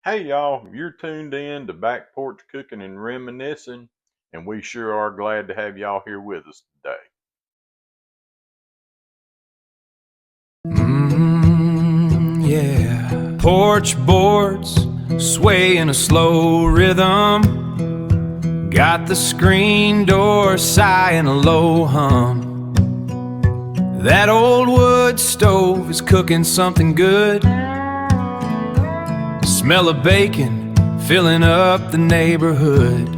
Hey y'all, you're tuned in to Back Porch Cooking and Reminiscing, and we sure are glad to have y'all here with us today. Yeah. Porch boards sway in a slow rhythm. Got the screen door sighing a low hum. That old wood stove is cooking something good. Smell of bacon filling up the neighborhood.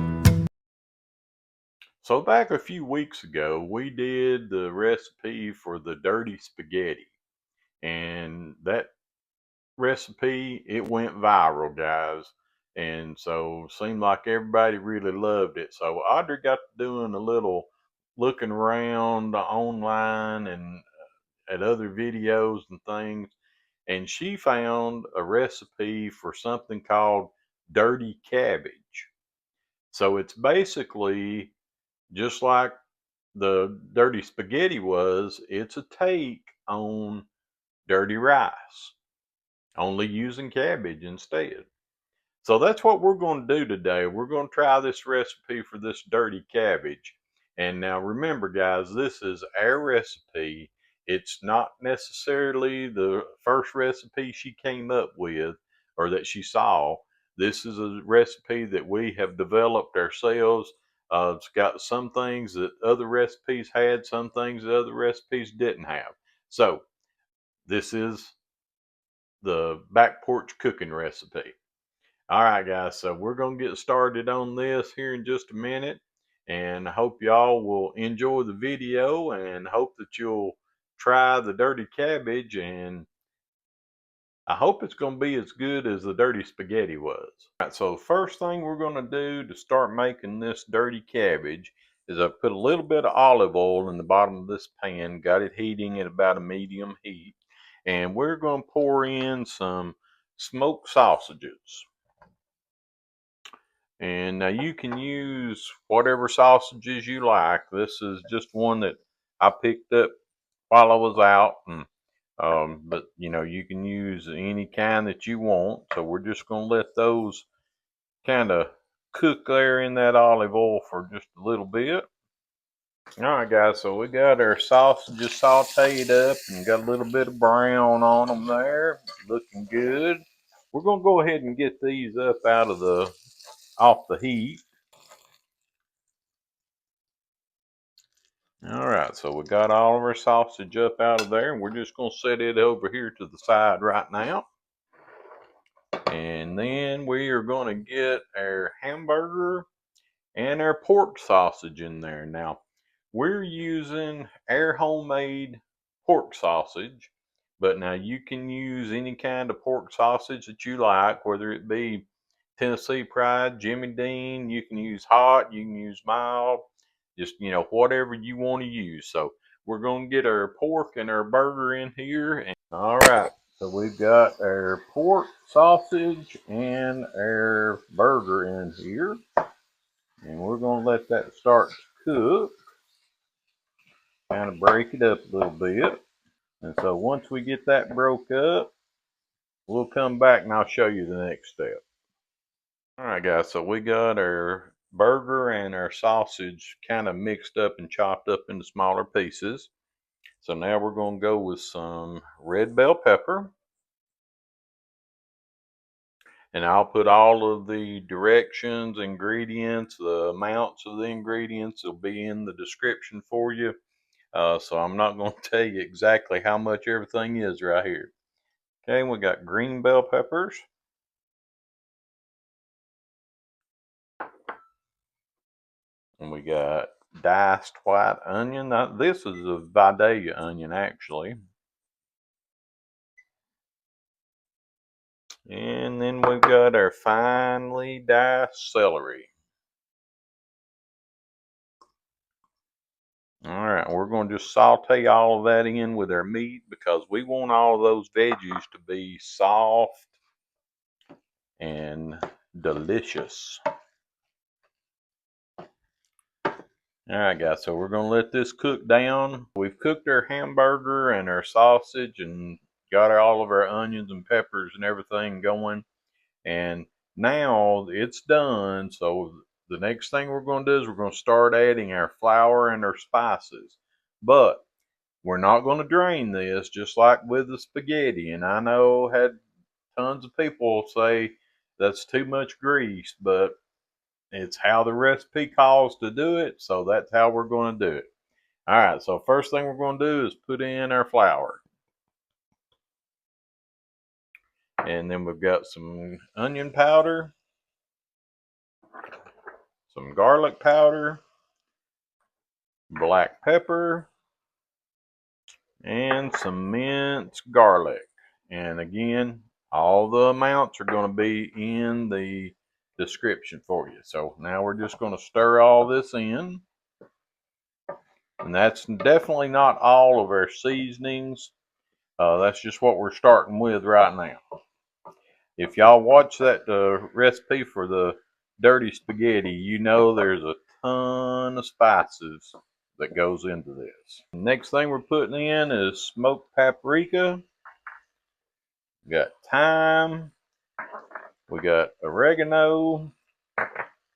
So back a few weeks ago, we did the recipe for the dirty spaghetti, and that recipe, it went viral, guys. And so seemed like everybody really loved it. So Audrey got to doing a little looking around online and at other videos and things, and she found a recipe for something called dirty cabbage. So it's basically just like the dirty spaghetti was, it's a take on dirty rice, only using cabbage instead. So that's what we're going to do today. We're going to try this recipe for this dirty cabbage. And now remember, guys, this is our recipe. It's not necessarily the first recipe she came up with or that she saw. This is a recipe that we have developed ourselves. It's got some things that other recipes had, some things that other recipes didn't have. So this is the back porch cooking recipe. All right, guys, so we're going to get started on this here in just a minute, and I hope y'all will enjoy the video and hope that you'll try the dirty cabbage, and I hope it's going to be as good as the dirty spaghetti was. All right, so the first thing we're going to do to start making this dirty cabbage is I put a little bit of olive oil in the bottom of this pan, got it heating at about a medium heat, and we're going to pour in some smoked sausages. And now you can use whatever sausages you like. This is just one that I picked up while I was out, and but you know, you can use any kind that you want. So we're just gonna let those kind of cook there in that olive oil for just a little bit. All right, guys. So we got our sausages sauteed up and got a little bit of brown on them there, looking good. We're gonna go ahead and get these up out of the off the heat. All right, so we got all of our sausage up out of there, and we're just going to set it over here to the side right now. And then we are going to get our hamburger and our pork sausage in there. Now, we're using our homemade pork sausage, but now you can use any kind of pork sausage that you like, whether it be Tennessee Pride, Jimmy Dean, you can use hot, you can use mild, just, you know, whatever you want to use. So we're going to get our pork and our burger in here. And all right, so we've got our pork sausage and our burger in here, and we're going to let that start to cook, kind of break it up a little bit. And so once we get that broke up, we'll come back and I'll show you the next step. All right, guys, so we got our burger and our sausage kind of mixed up and chopped up into smaller pieces. So now we're going to go with some red bell pepper. And I'll put all of the directions, ingredients, the amounts of the ingredients will be in the description for you. So I'm not going to tell you exactly how much everything is right here. Okay, we got green bell peppers. And we got diced white onion. Now, this is a Vidalia onion, actually. And then we've got our finely diced celery. All right, we're going to just saute all of that in with our meat because we want all of those veggies to be soft and delicious. All right, guys, so we're going to let this cook down. We've cooked our hamburger and our sausage and got all of our onions and peppers and everything going. And now it's done. So the next thing we're going to do is we're going to start adding our flour and our spices. But we're not going to drain this just like with the spaghetti. And I know had tons of people say that's too much grease, but it's how the recipe calls to do it. So that's how we're going to do it. All right. So first thing we're going to do is put in our flour. And then we've got some onion powder, some garlic powder, black pepper, and some minced garlic. And again, all the amounts are going to be in the description for you. So now we're just going to stir all this in. And that's definitely not all of our seasonings. That's just what we're starting with right now. If y'all watch that recipe for the dirty spaghetti, you know there's a ton of spices that goes into this. Next thing we're putting in is smoked paprika. We got thyme, we got oregano,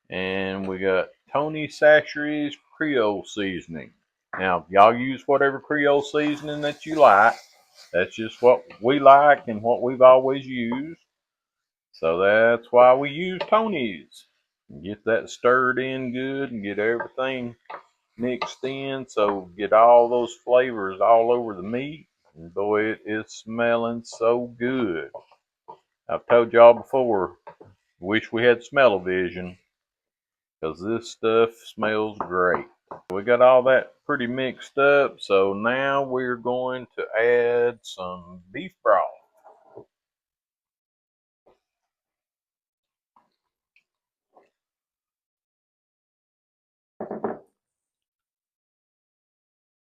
and we got Tony Chachere's Creole seasoning. Now, y'all use whatever Creole seasoning that you like. That's just what we like and what we've always used. So that's why we use Tony's. Get that stirred in good and get everything mixed in. So get all those flavors all over the meat. And boy, it is smelling so good. I've told y'all before, wish we had smell-o-vision because this stuff smells great. We got all that pretty mixed up. So now we're going to add some beef broth.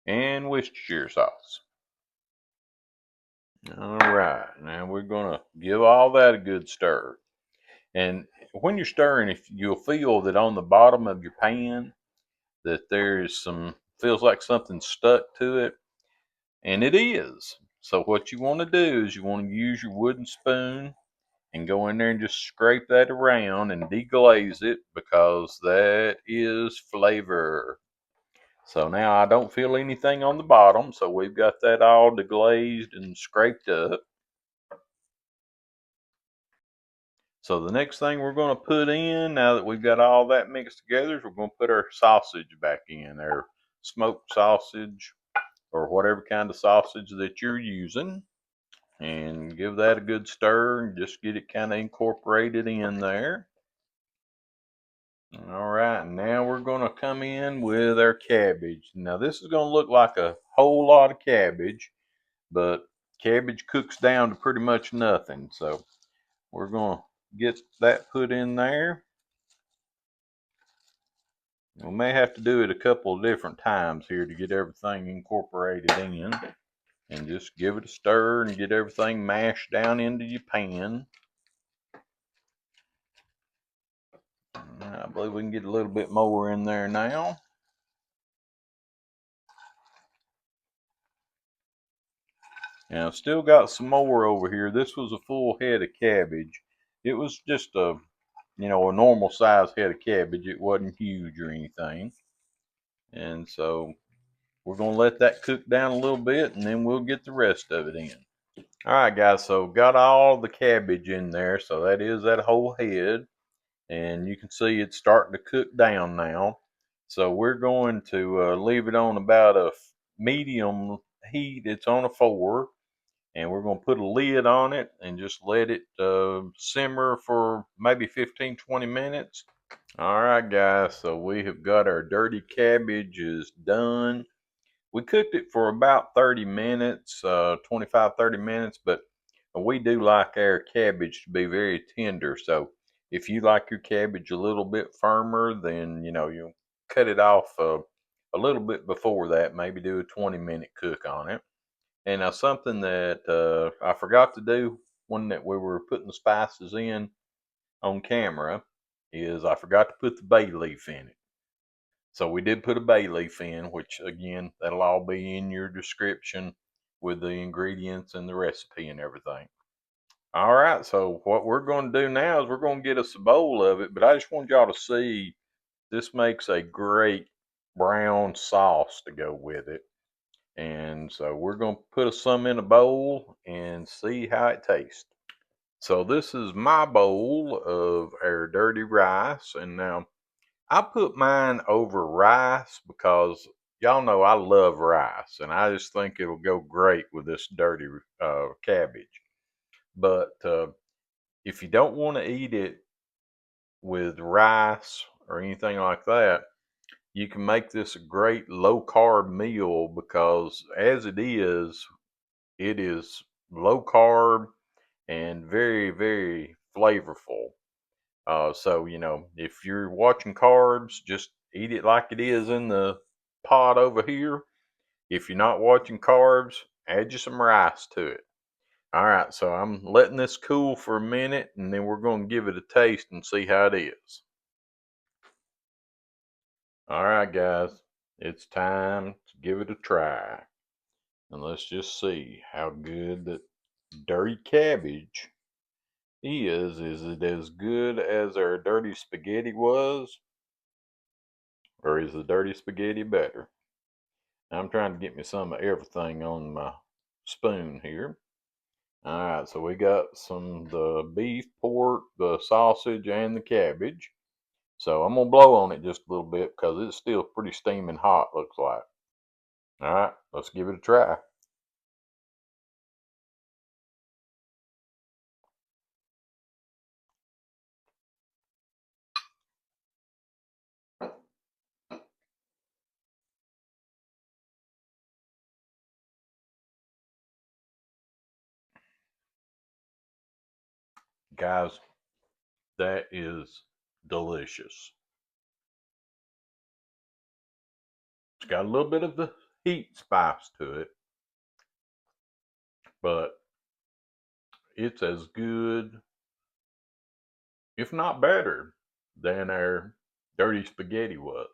And Worcestershire sauce. All right, now we're gonna give all that a good stir. And when you're stirring, if you'll feel that on the bottom of your pan that there's feels like something stuck to it, and it is. So what you want to do is you want to use your wooden spoon and go in there and just scrape that around and deglaze it because that is flavor. So now I don't feel anything on the bottom, so we've got that all deglazed and scraped up. So the next thing we're going to put in, now that we've got all that mixed together, is we're going to put our sausage back in, our smoked sausage or whatever kind of sausage that you're using. And give that a good stir and just get it kind of incorporated in there. All right, now we're going to come in with our cabbage. Now this is going to look like a whole lot of cabbage, but cabbage cooks down to pretty much nothing. So we're going to get that put in there. We may have to do it a couple of different times here to get everything incorporated in. And just give it a stir and get everything mashed down into your pan. I believe we can get a little bit more in there now. And I've still got some more over here. This was a full head of cabbage. It was just a normal size head of cabbage. It wasn't huge or anything. And so we're going to let that cook down a little bit and then we'll get the rest of it in. All right, guys, so got all the cabbage in there. So that is that whole head. And you can see it's starting to cook down now. So we're going to leave it on about a medium heat. It's on a 4. And we're going to put a lid on it and just let it simmer for maybe 15-20 minutes. All right, guys, so we have got our dirty cabbages done. We cooked it for about 30 minutes, 25-30 minutes, but we do like our cabbage to be very tender. So if you like your cabbage a little bit firmer, then you cut it off a little bit before that, maybe do a 20-minute cook on it. And now something that I forgot to do when that we were putting the spices in on camera is I forgot to put the bay leaf in it. So we did put a bay leaf in, which again, that'll all be in your description with the ingredients and the recipe and everything. All right, so what we're going to do now is we're going to get us a bowl of it, but I just want y'all to see this makes a great brown sauce to go with it. And so we're going to put some in a bowl and see how it tastes. So this is my bowl of our dirty rice. And now I put mine over rice because y'all know I love rice and I just think it'll go great with this dirty cabbage. But if you don't want to eat it with rice or anything like that, you can make this a great low carb meal because as it is low carb and very, very flavorful. So, if you're watching carbs, just eat it like it is in the pot over here. If you're not watching carbs, add you some rice to it. All right, so I'm letting this cool for a minute and then we're going to give it a taste and see how it is. All right, guys, it's time to give it a try. And let's just see how good the dirty cabbage is. Is it as good as our dirty spaghetti was? Or is the dirty spaghetti better? I'm trying to get me some of everything on my spoon here. All right, so we got the beef, pork, the sausage, and the cabbage. So I'm gonna blow on it just a little bit because it's still pretty steaming hot, looks like. All right, let's give it a try. Guys, that is delicious. It's got a little bit of the heat spice to it, but it's as good, if not better, than our dirty spaghetti was.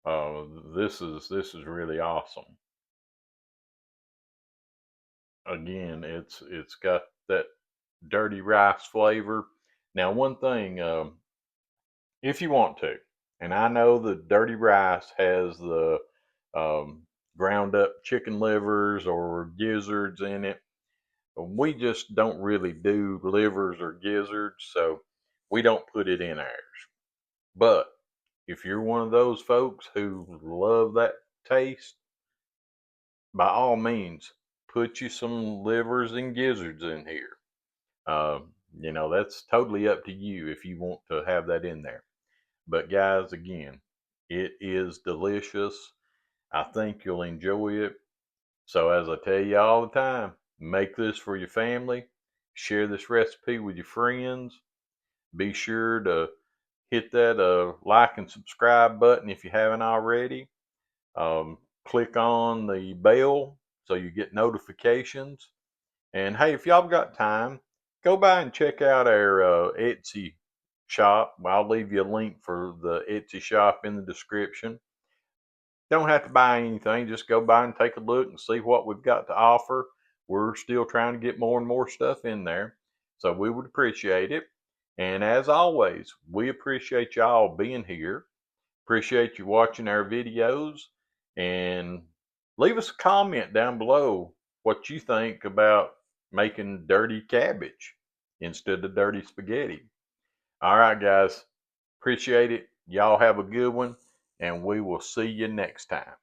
Uh, this is really awesome. Again, it's got that dirty rice flavor. Now, one thing, if you want to, and I know the dirty rice has the um, ground up chicken livers or gizzards in it. We just don't really do livers or gizzards, so we don't put it in ours. But if you're one of those folks who love that taste, by all means, put you some livers and gizzards in here. That's totally up to you if you want to have that in there. But guys, again, it is delicious. I think you'll enjoy it. So as I tell you all the time, make this for your family. Share this recipe with your friends. Be sure to hit that like and subscribe button if you haven't already. Click on the bell so you get notifications. And hey, if y'all got time, go by and check out our Etsy shop. I'll leave you a link for the Etsy shop in the description. Don't have to buy anything, just go by and take a look and see what we've got to offer. We're still trying to get more and more stuff in there, so we would appreciate it. And as always, we appreciate y'all being here. Appreciate you watching our videos, and leave us a comment down below what you think about making dirty cabbage instead of dirty spaghetti. All right, guys. Appreciate it. Y'all have a good one, and we will see you next time.